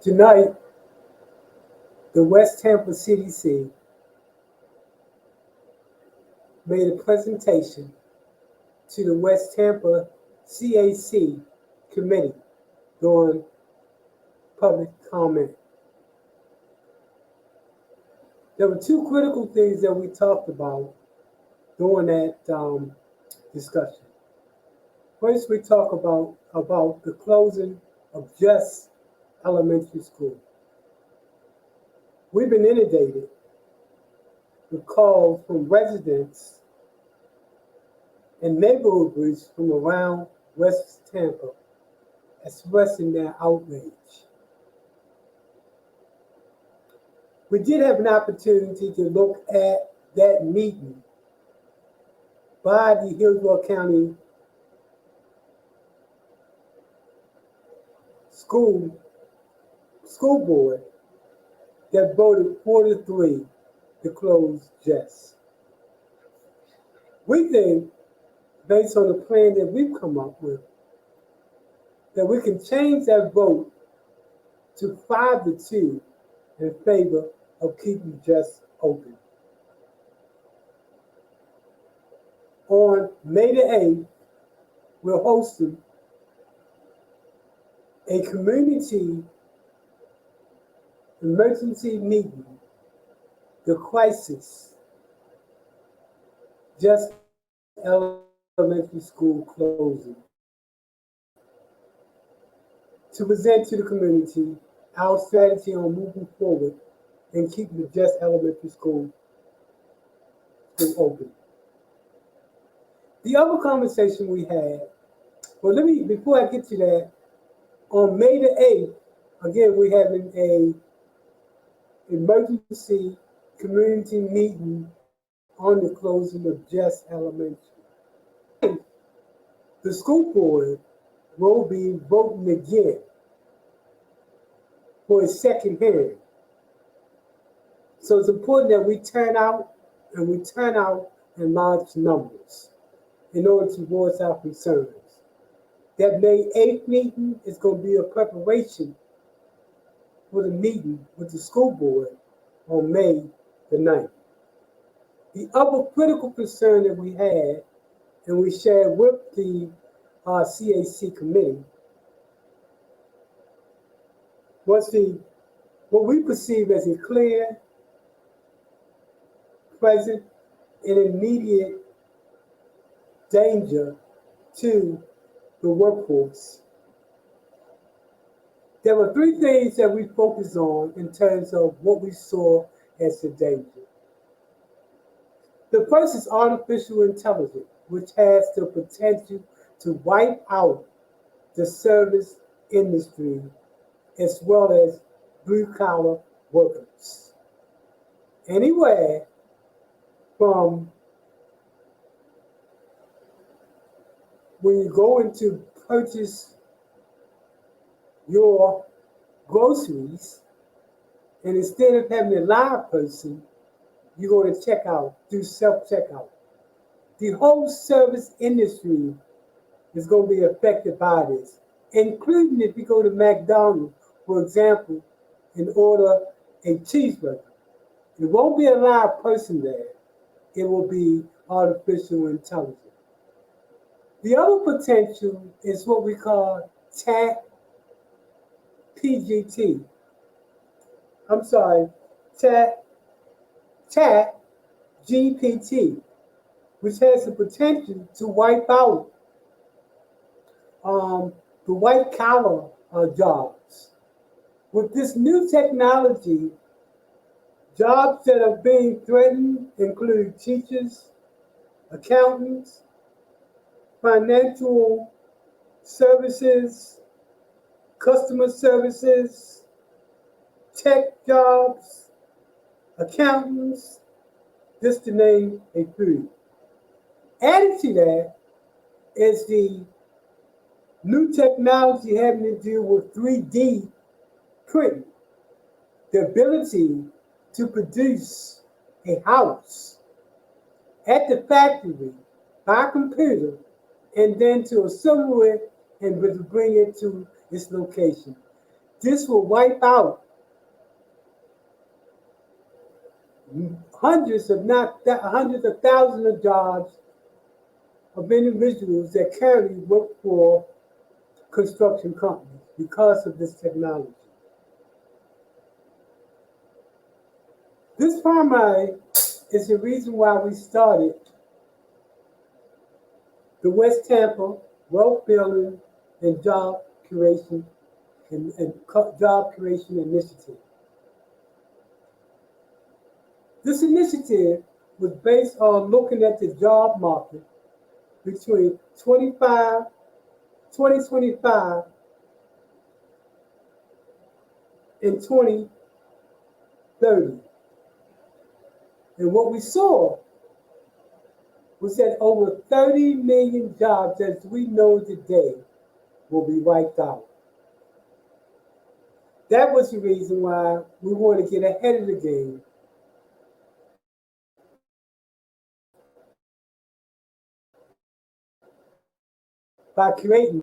Tonight, the West Tampa CDC made a presentation to the West Tampa CAC committee during public comment. There were two critical things that we talked about during that discussion. First, we talk about the closing of Just Elementary School. We've been inundated with calls from residents and neighborhood groups from around West Tampa expressing their outrage. We did have an opportunity to look at that meeting by the Hillsborough County School Board that voted 4-3 to close Jess. We think, based on the plan that we've come up with, that we can change that vote to 5-2 in favor of keeping Jess open. On May the 8th, we're hosting a community emergency meeting, the crisis, Just Elementary School closing, to present to the community our strategy on moving forward and keeping the Just Elementary School open. The other conversation we had, before I get to that, on May the 8th, again, we're having a emergency community meeting on the closing of Just Elementary. The school board will be voting again for a second hearing. So it's important that we turn out in large numbers in order to voice our concerns. That May 8th meeting is going to be a preparation for the meeting with the school board on May the 9th. The other critical concern that we had, and we shared with the CAC committee, was what we perceive as a clear, present, and immediate danger to the workforce. There were three things that we focused on in terms of what we saw as the danger. The first is artificial intelligence, which has the potential to wipe out the service industry as well as blue-collar workers. Anywhere from when you go into purchase your groceries, and instead of having a live person, you're going to check out, do self-checkout. The whole service industry is going to be affected by this, including if you go to McDonald's, for example, and order a cheeseburger. It won't be a live person there. It will be artificial intelligence. The other potential is what we call chat GPT. Chat GPT, which has the potential to wipe out the white collar jobs. With this new technology, jobs that are being threatened include teachers, accountants, financial services, customer services, tech jobs, accountants, just to name a few. Added to that is the new technology having to do with 3D printing, the ability to produce a house at the factory by computer and then to assemble it and bring it to its location. This will wipe out hundreds, if not hundreds of thousands of jobs of individuals that currently work for construction companies because of this technology. This primary is the reason why we started the West Tampa Wealth Building and Job Creation Job Creation Initiative. This initiative was based on looking at the job market between 2025 and 2030. And what we saw was that over 30 million jobs as we know today will be wiped out. That was the reason why we want to get ahead of the game by creating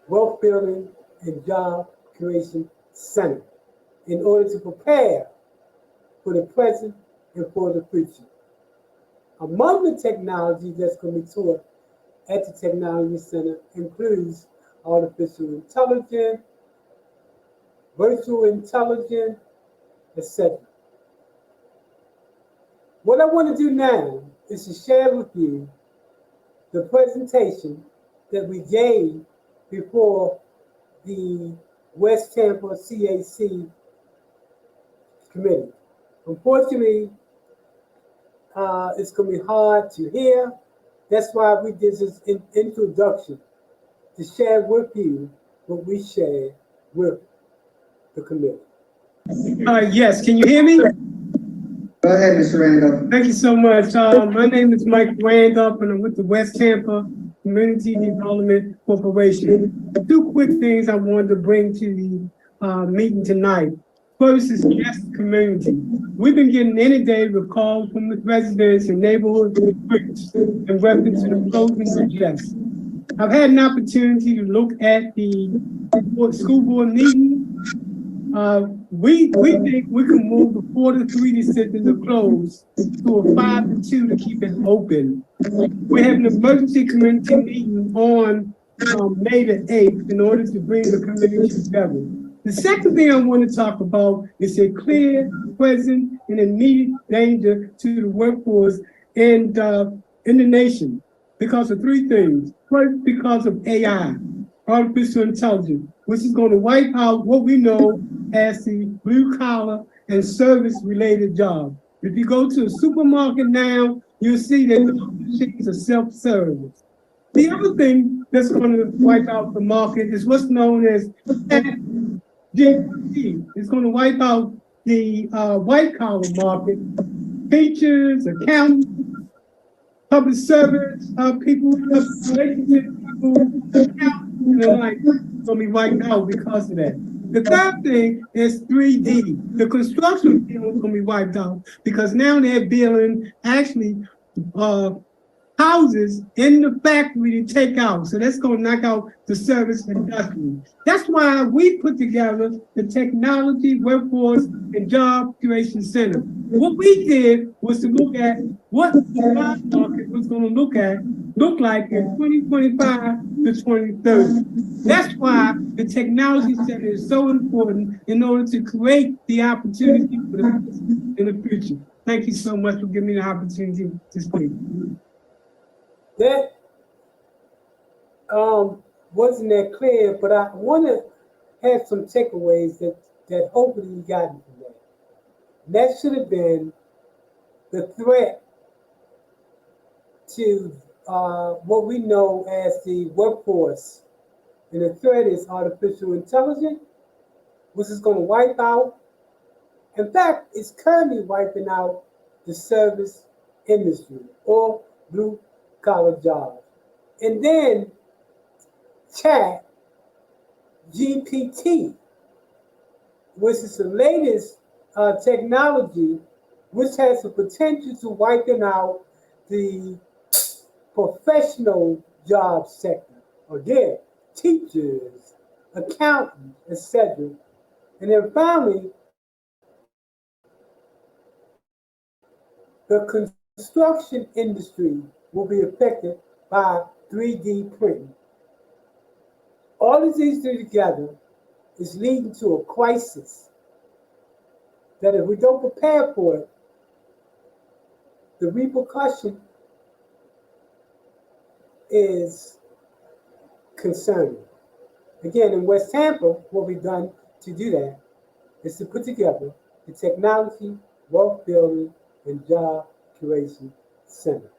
Wealth Building and Job Creation Center in order to prepare for the present and for the future. Among the technologies that's going to be taught at the Technology Center includes artificial intelligence, virtual intelligence, etc. What I want to do now is to share with you the presentation that we gave before the West Tampa CAC committee. Unfortunately, it's going to be hard to hear. That's why we did this introduction to share with you what we shared with the committee. Yes, can you hear me? Go ahead, Mr. Randolph. Thank you so much. My name is Mike Randolph, and I'm with the West Tampa Community Development Corporation. Two quick things I wanted to bring to the meeting tonight. First is guest community. We've been getting inundated with calls from the residents and neighborhood groups in reference to the closing of guests. I've had an opportunity to look at the school board meeting. We think we can move the 4-3 decision to close to a 5-2 to keep it open. We have an emergency community meeting on May the 8th in order to bring the community together. The second thing I want to talk about is a clear, present, and immediate danger to the workforce and in the nation because of three things. First, because of AI, artificial intelligence, which is going to wipe out what we know as the blue collar and service related jobs. If you go to a supermarket now, you'll see that the machines are self-service. The other thing that's going to wipe out the market is what's known as GPT. It's going to wipe out the white collar market, teachers, accountants, public service people, relationship people, accountants, and the like. It's going to be wiped out because of that. The third thing is 3D. The construction field is going to be wiped out because now they're building actually houses in the factory to take out. So that's going to knock out the service industry. That's why we put together the Technology, Workforce, and Job Creation Center. What we did was to look at what the job market was going to look like in 2025 to 2030. That's why the Technology Center is so important in order to create the opportunity for the in the future. Thank you so much for giving me the opportunity to speak. That wasn't that clear, but I want to have some takeaways that hopefully you got from that. That should have been the threat to what we know as the workforce. And the threat is artificial intelligence, which is going to wipe out. In fact, it's currently wiping out the service industry or blue collar jobs. And then Chat GPT, which is the latest technology, which has the potential to wiping out the professional job sector. Again, teachers, accountants, etc. And then finally, the construction industry will be affected by 3D printing. All of these three together is leading to a crisis that if we don't prepare for it, the repercussion is concerning. Again, in West Tampa, what we've done to do that is to put together the Technology, Wealth Building, and Job Creation Center.